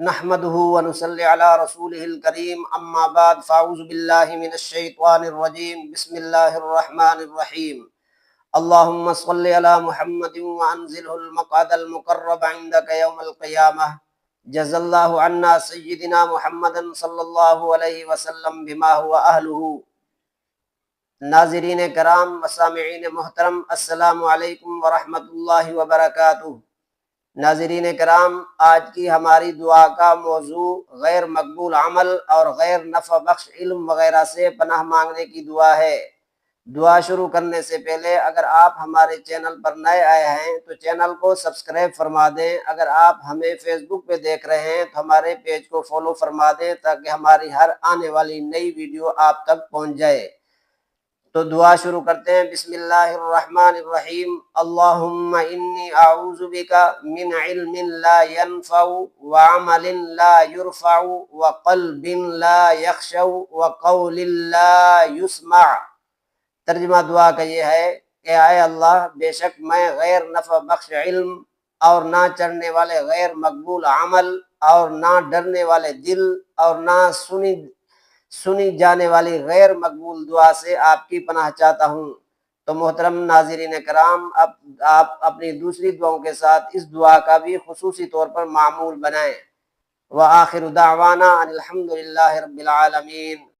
نحمده ونصلي على رسوله الكريم اما بعد فاعوذ بالله من الشيطان الرجيم بسم الله الرحمن الرحيم اللهم صل على محمد وانزله المقعد المقرب عندك يوم القيامة جزا الله عنا سيدنا محمد صلی اللہ علیہ وسلم بما هو اہلہ۔ ناظرین کرام و سامعین محترم، السلام علیکم ورحمۃ اللہ وبرکاتہ۔ ناظرین کرام، آج کی ہماری دعا کا موضوع غیر مقبول عمل اور غیر نفع بخش علم وغیرہ سے پناہ مانگنے کی دعا ہے۔ دعا شروع کرنے سے پہلے اگر آپ ہمارے چینل پر نئے آئے ہیں تو چینل کو سبسکرائب فرما دیں۔ اگر آپ ہمیں فیس بک پہ دیکھ رہے ہیں تو ہمارے پیج کو فالو فرما دیں تاکہ ہماری ہر آنے والی نئی ویڈیو آپ تک پہنچ جائے۔ تو دعا شروع کرتے ہیں۔ بسم اللہ الرحمن الرحیم۔ اللہم انی اعوذ بک من علم لا ينفع وعمل لا يرفع وقلب لا يخشع وقول لا يسمع۔ ترجمہ دعا کا یہ ہے کہ اے اللہ، بے شک میں غیر نفع بخش علم اور نہ چڑھنے والے غیر مقبول عمل اور نہ ڈرنے والے دل اور نہ سنی جانے والی غیر مقبول دعا سے آپ کی پناہ چاہتا ہوں۔ تو محترم ناظرین کرام، اب آپ اپنی دوسری دعاؤں کے ساتھ اس دعا کا بھی خصوصی طور پر معمول بنائیں۔ وآخر دعوانا ان الحمد للہ رب العالمین۔